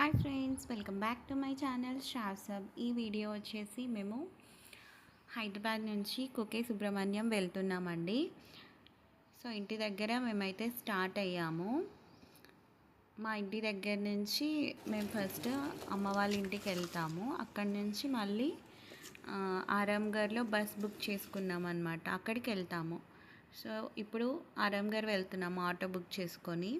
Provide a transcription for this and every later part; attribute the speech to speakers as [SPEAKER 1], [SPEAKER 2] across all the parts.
[SPEAKER 1] Hi friends, welcome back to my channel షావ్సబ్. ఈ video వచ్చేసి మేము హైదరాబాద్ నుంచి కుకే సుబ్రహ్మణ్యం వెళ్తున్నామండి. సో ఇంటి దగ్గర మేమైతే స్టార్ట్ అయ్యాము. మా ఇంటి దగ్గర నుంచి మేము ఫస్ట్ అమ్మ వాళ్ళ ఇంటికి వెళ్తాము. అక్కడి నుంచి మళ్ళీ ఆరాంఘర్లో బస్ బుక్ చేసుకున్నాం అనమాట. అక్కడికి వెళ్తాము. సో ఇప్పుడు ఆరాంఘర్ వెళ్తున్నాము ఆటో బుక్ చేసుకొని.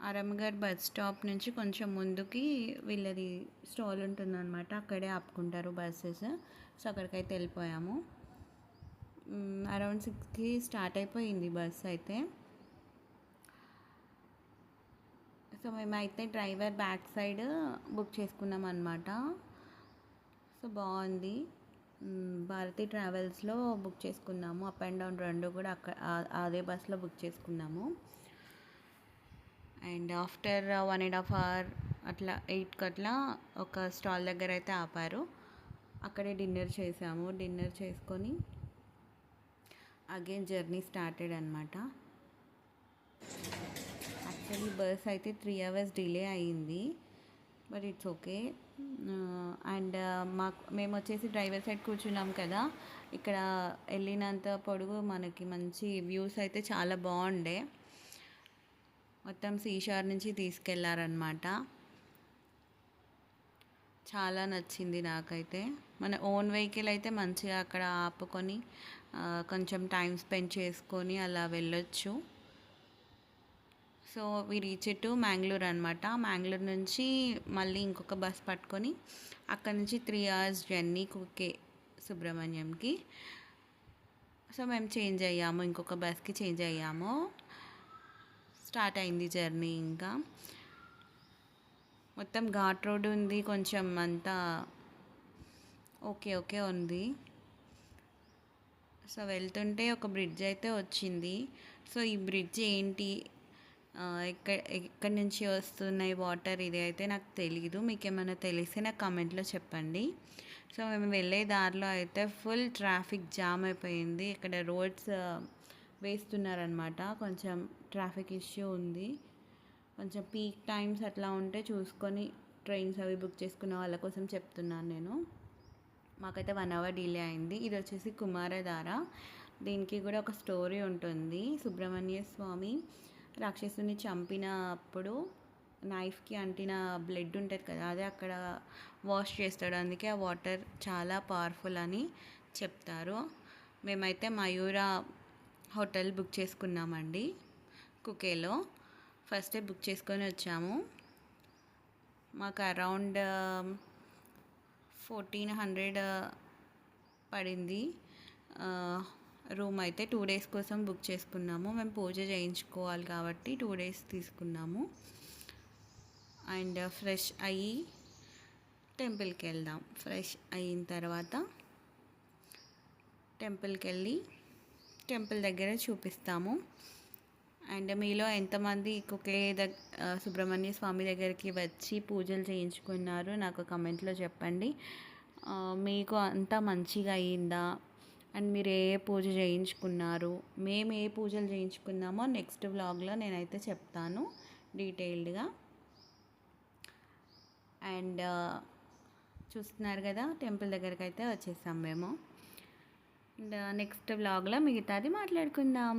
[SPEAKER 1] ఆరాంఘర్ బస్ స్టాప్ నుంచి కొంచెం ముందుకి వీళ్ళది స్టాల్ ఉంటుందన్నమాట. అక్కడే ఆపుకుంటారు బస్సెస్. సో అక్కడికైతే వెళ్ళిపోయాము. అరౌండ్ 6కి స్టార్ట్ అయిపోయింది బస్ అయితే. సో మేమైతే డ్రైవర్ బ్యాక్ సైడ్ బుక్ చేసుకున్నాం అనమాట. సో బాగుంది. భారతి ట్రావెల్స్లో బుక్ చేసుకున్నాము. అప్ అండ్ డౌన్ రెండు కూడా అదే బస్లో బుక్ చేసుకున్నాము. అండ్ ఆఫ్టర్ 1.5 hour అట్లా 8కి అట్లా ఒక స్టాల్ దగ్గర అయితే ఆపారు. అక్కడే డిన్నర్ చేసాము. డిన్నర్ చేసుకొని అగైన్ జర్నీ స్టార్టెడ్ అనమాట. యాక్చువల్లీ బస్ అయితే 3 hours డిలే అయ్యింది, బట్ ఇట్స్ ఓకే. అండ్ మేము వచ్చేసి డ్రైవర్ సైడ్ కూర్చున్నాం కదా. ఇక్కడ వెళ్ళినంత పొడుగు మనకి మంచి వ్యూస్ అయితే చాలా బాగుండే. మొత్తం సీషోర్ నుంచి తీసుకెళ్లారనమాట. చాలా నచ్చింది నాకైతే. మన ఓన్ వెహికల్ అయితే మంచిగా అక్కడ ఆపుకొని కొంచెం టైం స్పెండ్ చేసుకొని అలా వెళ్ళొచ్చు. So we reach to Mangalore అనమాట. మ్యాంగ్లూర్ నుంచి మళ్ళీ ఇంకొక బస్ పట్టుకొని అక్కడ నుంచి 3 hours జర్నీ కుకే సుబ్రహ్మణ్యంకి. సో మేము చేంజ్ అయ్యాము, ఇంకొక బస్కి చేంజ్ అయ్యాము. స్టార్ట్ అయింది జర్నీ. ఇంకా మొత్తం ఘాట్ రోడ్ ఉంది, కొంచెం అంతా ఓకే ఉంది. సో వెళ్తుంటే ఒక బ్రిడ్జ్ అయితే వచ్చింది. సో ఈ బ్రిడ్జ్ ఏంటి, ఎక్కడి నుంచి వస్తున్నాయి వాటర్, ఇది అయితే నాకు తెలీదు. మీకు ఏమైనా తెలిస్తే నాకు కామెంట్లో చెప్పండి. సో మేము వెళ్ళే దారిలో అయితే ఫుల్ ట్రాఫిక్ జామ్ అయిపోయింది. ఇక్కడ రోడ్స్ వేస్తున్నారనమాట. కొంచెం ట్రాఫిక్ ఇష్యూ ఉంది. కొంచెం పీక్ టైమ్స్ అట్లా ఉంటే చూసుకొని ట్రైన్స్ అవి బుక్ చేసుకున్న వాళ్ళ కోసం చెప్తున్నాను నేను. మాకైతే 1 hour డిలే అయింది. ఇది వచ్చేసి కుమారధార. దీనికి కూడా ఒక స్టోరీ ఉంటుంది. సుబ్రహ్మణ్య స్వామి రాక్షసుని చంపినప్పుడు నైఫ్కి అంటిన బ్లడ్ ఉంటుంది కదా, అదే అక్కడ వాష్ చేస్తాడు. అందుకే ఆ వాటర్ చాలా పవర్ఫుల్ అని చెప్తారు. మేమైతే మయూర హోటల్ బుక్ చేసుకున్నామండి కుకేలో. ఫస్టే బుక్ చేసుకొని వచ్చాము. మాకు అరౌండ్ 1400 పడింది. రూమ్ అయితే 2 days కోసం బుక్ చేసుకున్నాము. మేము పూజ చేయించుకోవాలి కాబట్టి 2 days తీసుకున్నాము. అండ్ ఫ్రెష్ అయ్యి టెంపుల్కి వెళ్దాం. ఫ్రెష్ అయిన తర్వాత టెంపుల్కి వెళ్ళి టెంపుల్ దగ్గర చూపిస్తాము. అండ్ మీలో ఎంతమంది కుకే సుబ్రహ్మణ్య స్వామి దగ్గరికి వచ్చి పూజలు చేయించుకున్నారు నాకు కమెంట్లో చెప్పండి. మీకు అంతా మంచిగా అయ్యిందా, అండ్ మీరు ఏ పూజ చేయించుకున్నారు, మేము ఏ పూజలు చేయించుకున్నామో నెక్స్ట్ వ్లాగ్లో నేనైతే చెప్తాను డీటెయిల్డ్గా. అండ్ చూస్తున్నారు కదా, టెంపుల్ దగ్గరికి అయితే వచ్చేసాం మేము. అండ్ నెక్స్ట్ వ్లాగ్లో మిగతాది మాట్లాడుకుందాం.